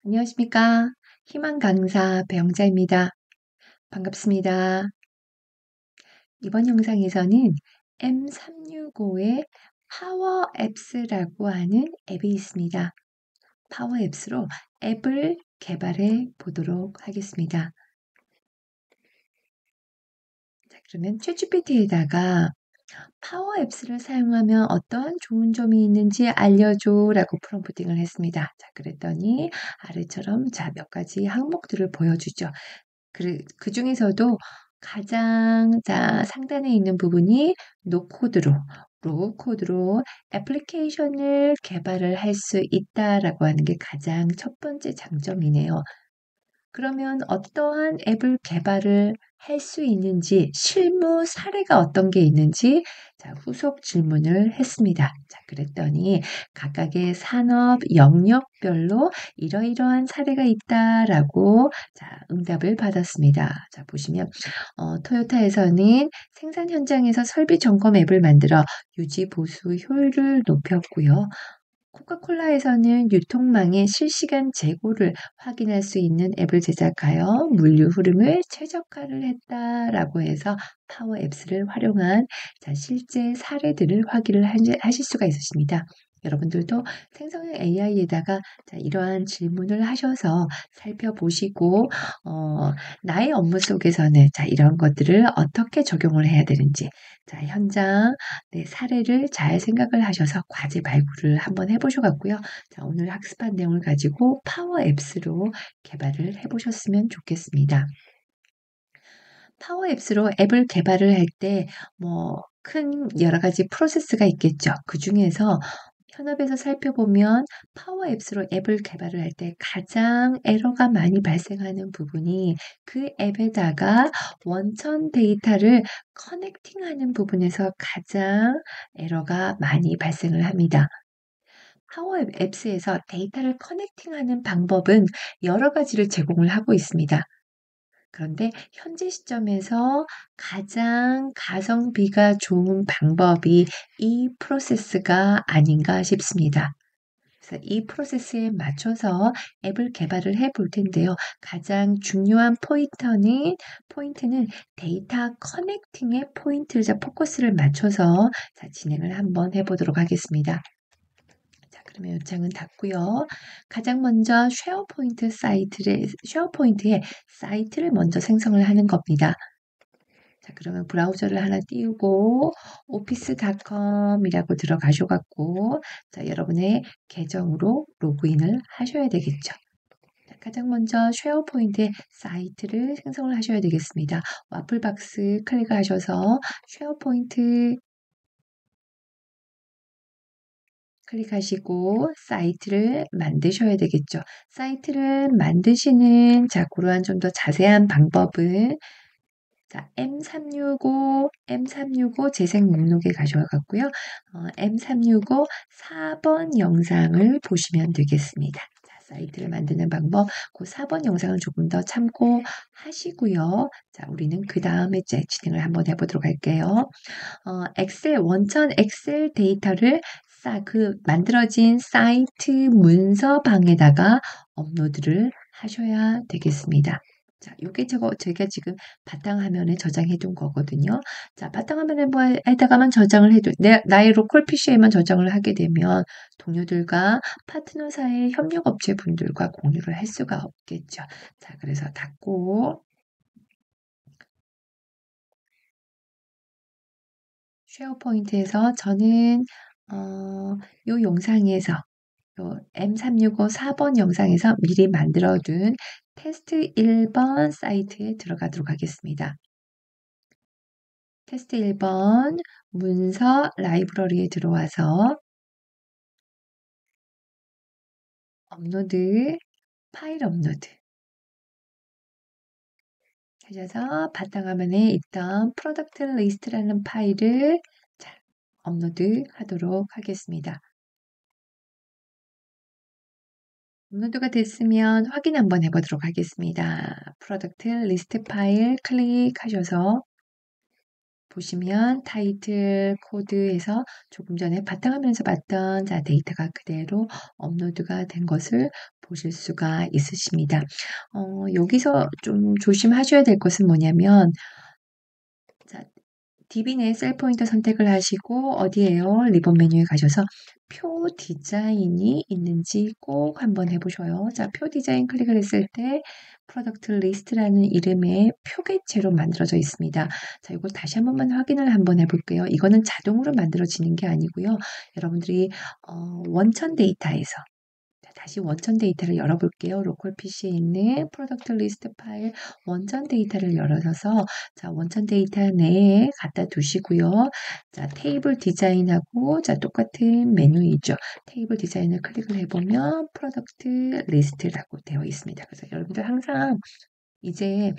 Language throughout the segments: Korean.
안녕하십니까. 희망 강사 배영자입니다. 반갑습니다. 이번 영상에서는 M365의 파워 앱스라고 하는 앱이 있습니다. 파워 앱스로 앱을 개발해 보도록 하겠습니다. 자, 그러면 챗GPT에다가 파워 앱스를 사용하면 어떠한 좋은 점이 있는지 알려줘 라고 프롬프팅을 했습니다. 자, 그랬더니 아래처럼 몇 가지 항목들을 보여주죠. 그 중에서도 가장 상단에 있는 부분이 로우 코드로 애플리케이션을 개발을 할 수 있다라고 하는 게 가장 첫 번째 장점이네요. 그러면 어떠한 앱을 개발을 할 수 있는지, 실무 사례가 어떤 게 있는지 후속 질문을 했습니다. 그랬더니 각각의 산업 영역별로 이러이러한 사례가 있다라고 응답을 받았습니다. 보시면 토요타에서는 생산 현장에서 설비 점검 앱을 만들어 유지 보수 효율을 높였고요. 코카콜라에서는 유통망의 실시간 재고를 확인할 수 있는 앱을 제작하여 물류 흐름을 최적화를 했다라고 해서 파워 앱스를 활용한 실제 사례들을 확인을 하실 수가 있으십니다. 여러분들도 생성형 AI에다가 이러한 질문을 하셔서 살펴보시고 나의 업무 속에서는 이런 것들을 어떻게 적용을 해야 되는지 현장 사례를 잘 생각을 하셔서 과제 발굴을 한번 해보셔갖고요. 오늘 학습한 내용을 가지고 파워 앱스로 개발을 해보셨으면 좋겠습니다. 파워 앱스로 앱을 개발을 할 때 큰 여러 가지 프로세스가 있겠죠. 그 중에서 현업에서 살펴보면 파워 앱스로 앱을 개발을 할 때 가장 에러가 많이 발생하는 부분이 그 앱에다가 원천 데이터를 커넥팅하는 부분에서 가장 에러가 많이 발생을 합니다. 파워 앱스에서 데이터를 커넥팅하는 방법은 여러 가지를 제공을 하고 있습니다. 그런데 현재 시점에서 가장 가성비가 좋은 방법이 이 프로세스가 아닌가 싶습니다. 그래서 이 프로세스에 맞춰서 앱을 개발을 해볼 텐데요. 가장 중요한 포인트는 데이터 커넥팅에 포인트를 포커스를 맞춰서 진행을 한번 해보도록 하겠습니다. 그러면 요청은 닫고요. 가장 먼저 쉐어포인트에 사이트를 먼저 생성을 하는 겁니다. 그러면 브라우저를 하나 띄우고 office.com이라고 들어가셔갖고 여러분의 계정으로 로그인을 하셔야 되겠죠. 가장 먼저 쉐어포인트에 사이트를 생성을 하셔야 되겠습니다. 와플박스 클릭하셔서 쉐어포인트 클릭하시고 사이트를 만드셔야 되겠죠. 사이트를 만드시는 그러한 좀 더 자세한 방법은 M365 재생 목록에 가셔갖고요. M365 4번 영상을 보시면 되겠습니다. 사이트를 만드는 방법, 그 4번 영상을 조금 더 참고하시고요. 우리는 그 다음에 진행을 한번 해보도록 할게요. 원천 엑셀 데이터를 만들어진 사이트 문서방에다가 업로드를 하셔야 되겠습니다. 요게 제가 지금 바탕화면에 저장해 둔 거거든요. 바탕화면에다가만 저장을 해도, 나의 로컬 PC에만 저장을 하게 되면 동료들과 파트너사의 협력업체 분들과 공유를 할 수가 없겠죠. 그래서 닫고, 쉐어포인트에서 저는 요 영상에서 요 M365 4번 영상에서 미리 만들어둔 테스트 1번 사이트에 들어가도록 하겠습니다. 테스트 1번 문서 라이브러리에 들어와서 파일 업로드 하셔서 바탕화면에 있던 프로덕트 리스트라는 파일을 업로드 하도록 하겠습니다. 업로드가 됐으면 확인 한번 해보도록 하겠습니다. 프로덕트 리스트 파일 클릭하셔서 보시면 타이틀 코드에서 조금 전에 바탕화면에서 봤던 자, 데이터가 그대로 업로드가 된 것을 보실 수가 있으십니다. 여기서 좀 조심하셔야 될 것은 뭐냐면, 자, DB 내 셀 포인터 선택을 하시고 어디에요? 리본 메뉴에 가셔서 표 디자인이 있는지 꼭 한번 해보셔요. 자, 표 디자인 클릭을 했을 때 프로덕트 리스트라는 이름의 표계체로 만들어져 있습니다. 자, 이걸 다시 한 번만 확인을 한번 해볼게요. 이거는 자동으로 만들어지는 게 아니고요. 여러분들이 원천 데이터에서 다시 원천 데이터를 열어볼게요. 로컬 PC에 있는 프로덕트 리스트 파일 원천 데이터를 열어서 자, 원천 데이터 내에 갖다 두시고요. 자, 테이블 디자인하고 자, 똑같은 메뉴이죠. 테이블 디자인을 클릭을 해보면 프로덕트 리스트라고 되어 있습니다. 그래서 여러분들 항상 이제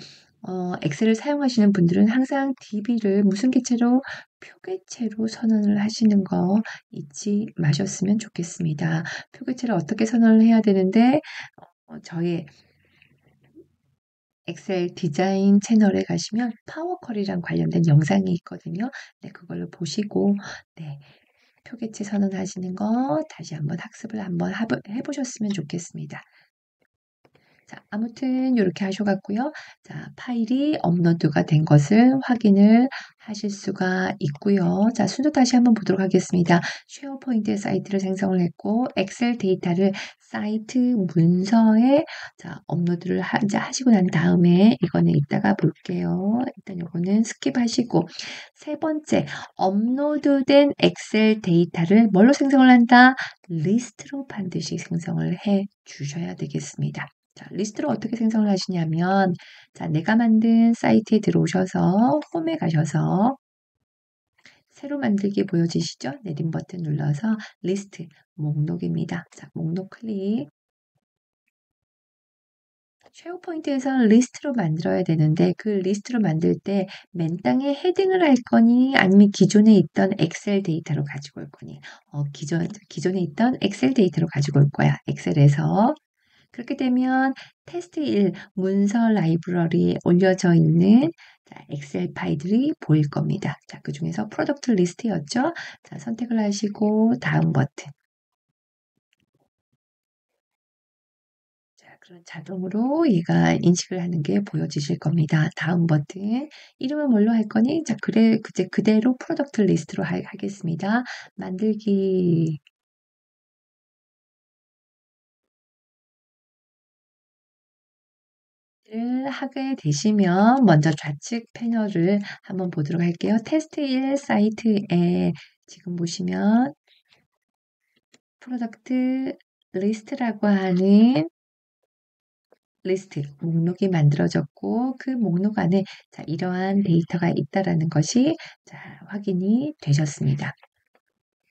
엑셀을 사용하시는 분들은 항상 DB를 무슨 개체로 표계체로 선언을 하시는 거 잊지 마셨으면 좋겠습니다. 표계체를 어떻게 선언을 해야 되는데 저의 엑셀 디자인 채널에 가시면 파워쿼리랑 관련된 영상이 있거든요. 네, 그걸로 보시고 네, 표계체 선언하시는 거 다시 한번 학습을 한번 해보셨으면 좋겠습니다. 자, 아무튼 이렇게 하셔갖고요. 자, 파일이 업로드가 된 것을 확인을 하실 수가 있고요. 자, 순서 다시 한번 보도록 하겠습니다. 쉐어포인트 사이트를 생성을 했고 엑셀 데이터를 사이트 문서에 자, 업로드를 하시고 난 다음에 이거는 이따가 볼게요. 일단 이거는 스킵하시고 세 번째 업로드된 엑셀 데이터를 뭘로 생성을 한다? 리스트로 반드시 생성을 해 주셔야 되겠습니다. 자, 리스트를 어떻게 생성을 하시냐면, 자, 내가 만든 사이트에 들어오셔서 홈에 가셔서 새로 만들기 보여지시죠? 내림 버튼 눌러서 리스트, 목록입니다. 자, 목록 클릭. 쉐어포인트에서 리스트로 만들어야 되는데 그 리스트로 만들 때 맨 땅에 헤딩을 할 거니 아니면 기존에 있던 엑셀 데이터로 가지고 올 거니 기존에 있던 엑셀 데이터로 가지고 올 거야. 엑셀에서 그렇게 되면 테스트 1 문서 라이브러리에 올려져 있는 자, 엑셀 파일들이 보일 겁니다. 자, 그 중에서 프로덕트 리스트였죠. 자, 선택을 하시고 다음 버튼. 자, 그럼 자동으로 얘가 인식을 하는 게 보여지실 겁니다. 다음 버튼. 이름은 뭘로 할 거니? 자, 그래, 그대로 프로덕트 리스트로 하겠습니다. 만들기. 를 하게 되시면 먼저 좌측 패널을 한번 보도록 할게요. 테스트 1 사이트에 지금 보시면 프로덕트 리스트라고 하는 리스트 목록이 만들어졌고 그 목록 안에 자, 이러한 데이터가 있다라는 것이 자, 확인이 되셨습니다.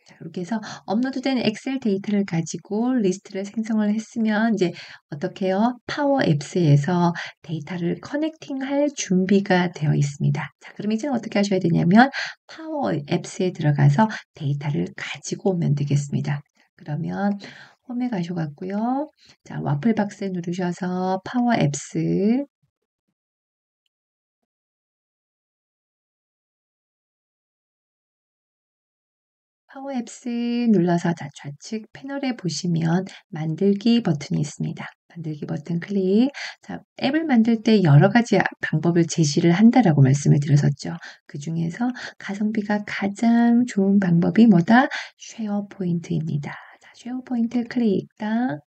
자, 그렇게 해서 업로드된 엑셀 데이터를 가지고 리스트를 생성을 했으면 이제 어떻게 해요? 파워 앱스에서 데이터를 커넥팅할 준비가 되어 있습니다. 자, 그럼 이제는 어떻게 하셔야 되냐면 파워 앱스에 들어가서 데이터를 가지고 오면 되겠습니다. 그러면 홈에 가셔갖고요. 자, 와플 박스 누르셔서 파워 앱스 파워 앱스 눌러서 자, 좌측 패널에 보시면 만들기 버튼이 있습니다. 만들기 버튼 클릭. 자, 앱을 만들 때 여러 가지 방법을 제시를 한다라고 말씀을 드렸었죠. 그 중에서 가성비가 가장 좋은 방법이 뭐다? 쉐어 포인트입니다. 자, 쉐어 포인트 클릭. 딱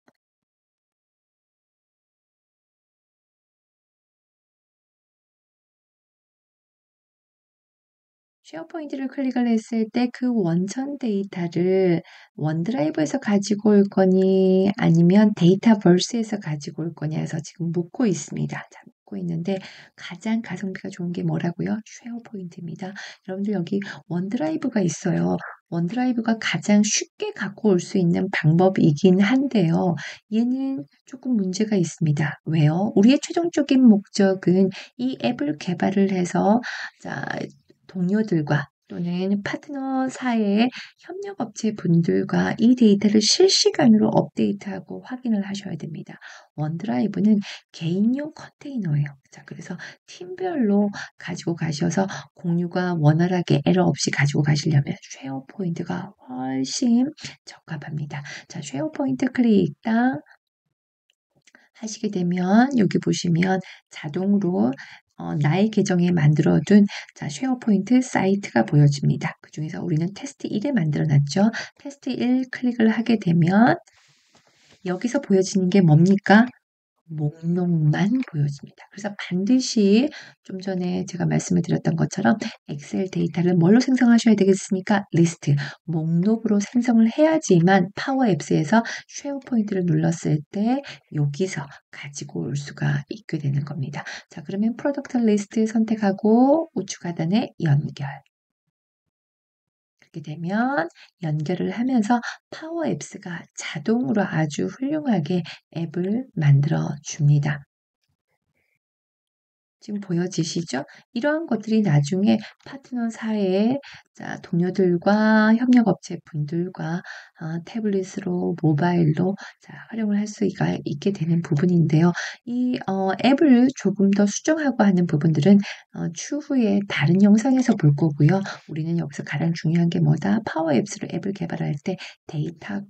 쉐어포인트를 클릭을 했을 때 그 원천 데이터를 원드라이브에서 가지고 올 거니 아니면 데이터버스에서 가지고 올 거냐 해서 지금 묻고 있습니다. 자, 묻고 있는데 가장 가성비가 좋은 게 뭐라고요? 쉐어포인트입니다. 여러분들 여기 원드라이브가 있어요. 원드라이브가 가장 쉽게 갖고 올 수 있는 방법이긴 한데요. 얘는 조금 문제가 있습니다. 왜요? 우리의 최종적인 목적은 이 앱을 개발을 해서 자, 동료들과 또는 파트너 사이의 협력업체 분들과 이 데이터를 실시간으로 업데이트하고 확인을 하셔야 됩니다. 원드라이브는 개인용 컨테이너예요. 자, 그래서 팀별로 가지고 가셔서 공유가 원활하게 에러 없이 가지고 가시려면 쉐어포인트가 훨씬 적합합니다. 자, 쉐어포인트 클릭 딱 하시게 되면 여기 보시면 자동으로 나의 계정에 만들어둔 자, 쉐어포인트 사이트가 보여집니다. 그 중에서 우리는 테스트 1에 만들어놨죠. 테스트 1 클릭을 하게 되면 여기서 보여지는 게 뭡니까? 목록만 보여집니다. 그래서 반드시 좀 전에 제가 말씀을 드렸던 것처럼 엑셀 데이터를 뭘로 생성하셔야 되겠습니까? 리스트, 목록으로 생성을 해야지만 파워 앱스에서 쉐어포인트를 눌렀을 때 여기서 가지고 올 수가 있게 되는 겁니다. 자, 그러면 프로덕트 리스트 선택하고 우측 하단에 연결. 그렇게 되면 연결을 하면서 파워 앱스가 자동으로 아주 훌륭하게 앱을 만들어 줍니다. 지금 보여지시죠? 이러한 것들이 나중에 파트너 사이에 자, 동료들과 협력업체 분들과 태블릿으로 모바일로 자, 활용을 할 수가 있게 되는 부분인데요. 이 앱을 조금 더 수정하고 하는 부분들은 추후에 다른 영상에서 볼 거고요. 우리는 여기서 가장 중요한 게 뭐다? 파워 앱스로 앱을 개발할 때 데이터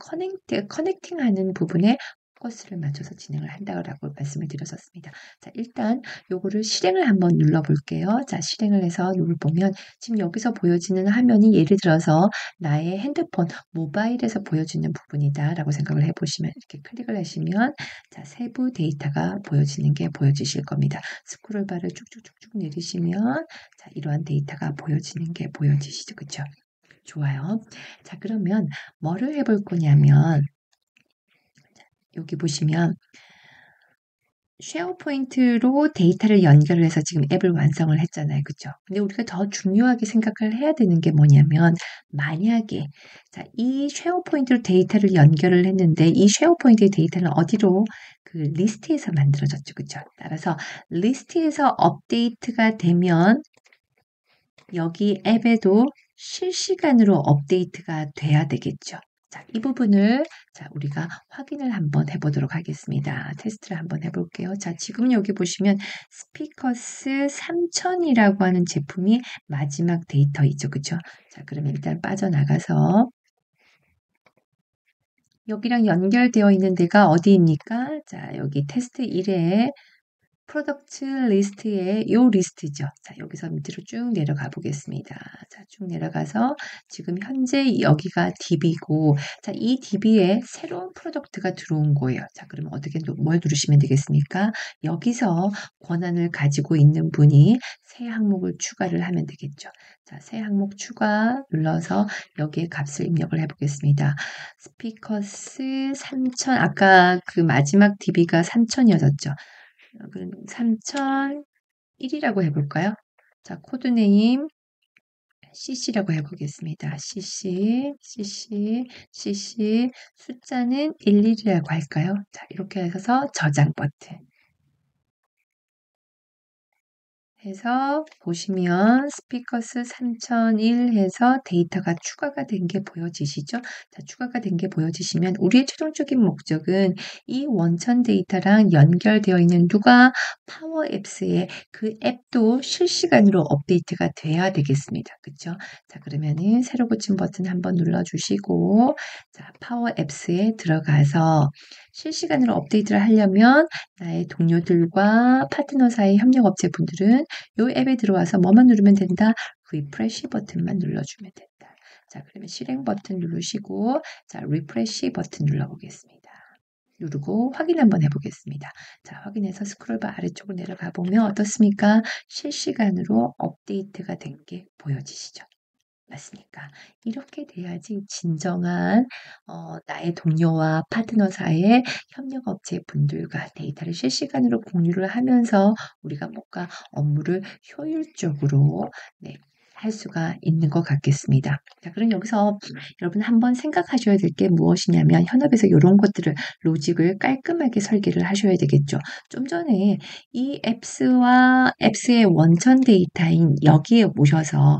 커넥팅하는 부분에 포커스를 맞춰서 진행을 한다고 말씀을 드렸었습니다. 자, 일단 요거를 실행을 한번 눌러볼게요. 자, 실행을 해서 요걸 보면 지금 여기서 보여지는 화면이 예를 들어서 나의 핸드폰, 모바일에서 보여지는 부분이다 라고 생각을 해보시면 이렇게 클릭을 하시면 자, 세부 데이터가 보여지는 게 보여지실 겁니다. 스크롤바를 쭉쭉쭉쭉 내리시면 자, 이러한 데이터가 보여지는 게 보여지시죠. 그쵸? 좋아요. 자, 그러면 뭐를 해볼 거냐면 여기 보시면 쉐어포인트로 데이터를 연결을 해서 지금 앱을 완성을 했잖아요. 그죠? 근데 우리가 더 중요하게 생각을 해야 되는 게 뭐냐면 만약에 자, 이 쉐어포인트로 데이터를 연결을 했는데 이 쉐어포인트의 데이터는 어디로 그 리스트에서 만들어졌죠. 그죠? 따라서 리스트에서 업데이트가 되면 여기 앱에도 실시간으로 업데이트가 돼야 되겠죠. 자, 이 부분을 자, 우리가 확인을 한번 해보도록 하겠습니다. 테스트를 한번 해볼게요. 자, 지금 여기 보시면 스피커스 3000이라고 하는 제품이 마지막 데이터이죠. 그쵸? 자, 그러면 일단 빠져나가서 여기랑 연결되어 있는 데가 어디입니까? 자, 여기 테스트 1에 프로덕트 리스트의 요 리스트죠. 자, 여기서 밑으로 쭉 내려가 보겠습니다. 자, 쭉 내려가서 지금 현재 여기가 DB고, 자, 이 DB에 새로운 프로덕트가 들어온 거예요. 자, 그러면 어떻게, 뭘 누르시면 되겠습니까? 여기서 권한을 가지고 있는 분이 새 항목을 추가를 하면 되겠죠. 자, 새 항목 추가 눌러서 여기에 값을 입력을 해보겠습니다. 스피커스 3000, 아까 그 마지막 DB가 3000이었죠. 그럼 3001이라고 해볼까요? 자, 코드네임 CC라고 해보겠습니다. CC, 숫자는 11이라고 할까요? 자, 이렇게 해서 저장 버튼. 해서 보시면 스피커스 3001 해서 데이터가 추가가 된 게 보여지시죠? 자, 추가가 된 게 보여지시면 우리의 최종적인 목적은 이 원천 데이터랑 연결되어 있는 누가 파워 앱스에 그 앱도 실시간으로 업데이트가 돼야 되겠습니다. 그쵸? 자, 그러면은 새로 붙인 버튼 한번 눌러주시고 자, 파워 앱스에 들어가서 실시간으로 업데이트를 하려면 나의 동료들과 파트너 사이 협력업체 분들은 이 앱에 들어와서 뭐만 누르면 된다? 리프레시 버튼만 눌러주면 된다. 자, 그러면 실행 버튼 누르시고 자, 리프레시 버튼 눌러보겠습니다. 누르고 확인 한번 해보겠습니다. 자, 확인해서 스크롤바 아래쪽으로 내려가 보면 어떻습니까? 실시간으로 업데이트가 된 게 보여지시죠? 맞습니까? 이렇게 돼야지 진정한 나의 동료와 파트너 사이의 협력업체 분들과 데이터를 실시간으로 공유를 하면서 우리가 뭔가 업무를 효율적으로 네, 할 수가 있는 것 같겠습니다. 자, 그럼 여기서 여러분 한번 생각하셔야 될 게 무엇이냐면 현업에서 이런 것들을 로직을 깔끔하게 설계를 하셔야 되겠죠. 좀 전에 이 앱스와 앱스의 원천 데이터인 여기에 오셔서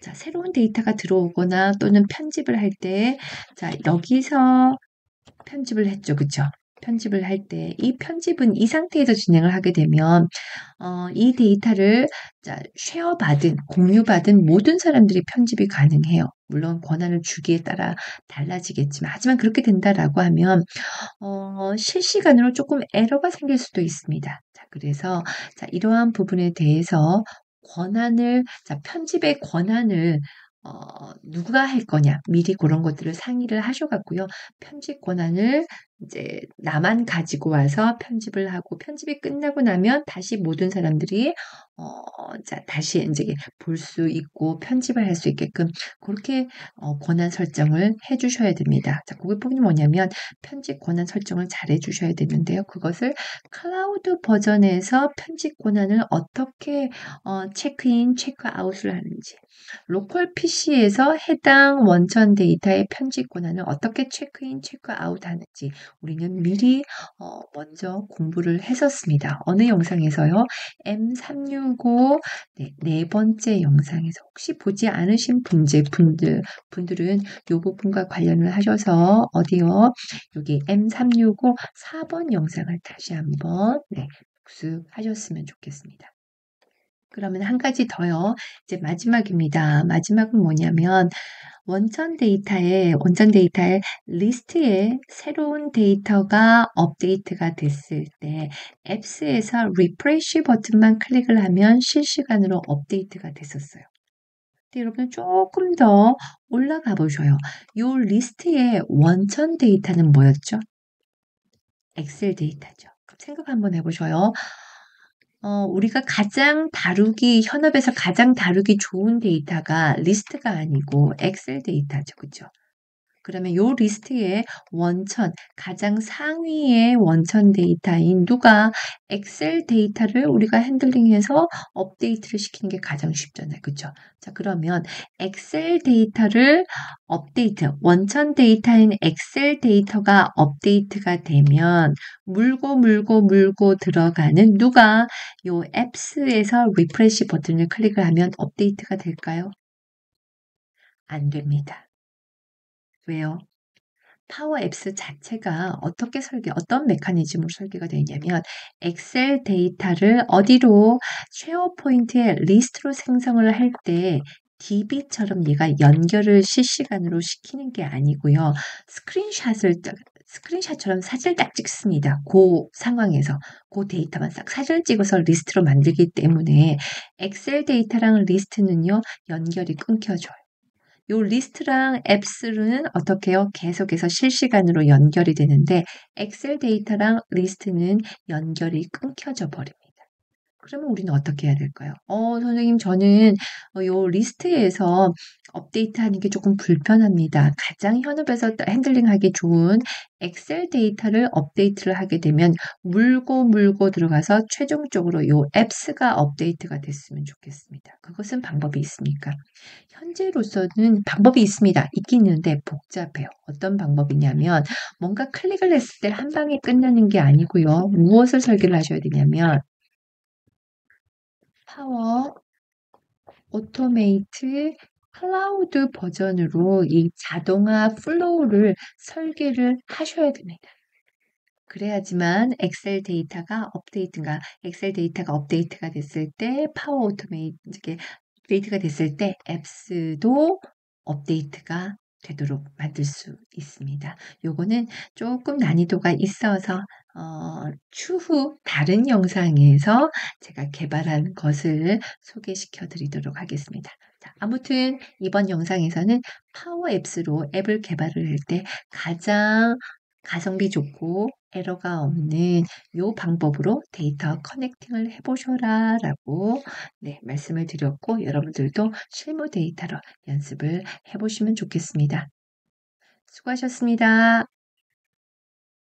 자, 새로운 데이터가 들어오거나 또는 편집을 할 때, 자, 여기서 편집을 했죠. 그쵸? 편집을 할 때, 이 편집은 이 상태에서 진행을 하게 되면, 이 데이터를 자, 쉐어받은, 공유받은 모든 사람들이 편집이 가능해요. 물론 권한을 주기에 따라 달라지겠지만, 하지만 그렇게 된다라고 하면, 실시간으로 조금 에러가 생길 수도 있습니다. 자, 그래서, 자, 이러한 부분에 대해서 자, 편집의 권한을 누가 할 거냐, 미리 그런 것들을 상의를 하셔갖고요. 편집 권한을 이제 나만 가지고 와서 편집을 하고, 편집이 끝나고 나면 다시 모든 사람들이, 자, 다시 이제 볼 수 있고, 편집을 할 수 있게끔, 그렇게, 권한 설정을 해 주셔야 됩니다. 자, 그게 부분이 뭐냐면, 편집 권한 설정을 잘 해 주셔야 되는데요. 그것을 클라우드 버전에서 편집 권한을 어떻게, 체크인, 체크아웃을 하는지, 로컬 PC에서 해당 원천 데이터의 편집 권한을 어떻게 체크인, 체크아웃 하는지 우리는 미리 먼저 공부를 했었습니다. 어느 영상에서요? M365 네 번째 영상에서 혹시 보지 않으신 분들은 이 부분과 관련을 하셔서 어디요? 여기 M365 4번 영상을 다시 한번 복습하셨으면 좋겠습니다. 그러면 한 가지 더요. 이제 마지막입니다. 마지막은 뭐냐면 원천 데이터의 리스트에 새로운 데이터가 업데이트가 됐을 때 앱스에서 리프레시 버튼만 클릭을 하면 실시간으로 업데이트가 됐었어요. 근데 여러분 조금 더 올라가 보셔요. 이 리스트의 원천 데이터는 뭐였죠? 엑셀 데이터죠. 그럼 생각 한번 해보셔요. 우리가 현업에서 가장 다루기 좋은 데이터가 리스트가 아니고 엑셀 데이터죠. 그죠? 그러면 요 리스트의 가장 상위의 원천 데이터인 누가 엑셀 데이터를 우리가 핸들링해서 업데이트를 시키는 게 가장 쉽잖아요. 그죠? 자, 그러면 엑셀 데이터를 원천 데이터인 엑셀 데이터가 업데이트가 되면 물고 들어가는 누가 요 앱스에서 리프레시 버튼을 클릭을 하면 업데이트가 될까요? 안 됩니다. 왜요? 파워 앱스 자체가 어떤 메커니즘으로 설계가 되어 있냐면 엑셀 데이터를 어디로 쉐어포인트의 리스트로 생성을 할 때 DB처럼 얘가 연결을 실시간으로 시키는 게 아니고요. 스크린샷처럼 사진을 딱 찍습니다. 그 상황에서 그 데이터만 싹 사진을 찍어서 리스트로 만들기 때문에 엑셀 데이터랑 리스트는요. 연결이 끊겨져요. 요 리스트랑 앱스는 어떻게 해요? 계속해서 실시간으로 연결이 되는데 엑셀 데이터랑 리스트는 연결이 끊겨져 버립니다. 그러면 우리는 어떻게 해야 될까요? 선생님, 저는 요 리스트에서 업데이트하는 게 조금 불편합니다. 가장 현업에서 핸들링하기 좋은 엑셀 데이터를 업데이트를 하게 되면 물고 들어가서 최종적으로 요 앱스가 업데이트가 됐으면 좋겠습니다. 그것은 방법이 있습니까? 현재로서는 방법이 있습니다. 있긴 있는데 복잡해요. 어떤 방법이냐면 뭔가 클릭을 했을 때 한 방에 끝나는 게 아니고요. 무엇을 설계를 하셔야 되냐면 파워 오토메이트 클라우드 버전으로 이 자동화 플로우를 설계를 하셔야 됩니다. 그래야지만 엑셀 데이터가 업데이트가 됐을 때 파워 오토메이트 업데이트가 됐을 때 앱스도 업데이트가 되도록 만들 수 있습니다. 요거는 조금 난이도가 있어서 추후 다른 영상에서 제가 개발한 것을 소개시켜 드리도록 하겠습니다. 자, 아무튼 이번 영상에서는 파워 앱스로 앱을 개발을 할 때 가장 가성비 좋고 에러가 없는 요 방법으로 데이터 커넥팅을 해보셔라 라고 말씀을 드렸고 여러분들도 실무 데이터로 연습을 해보시면 좋겠습니다. 수고하셨습니다.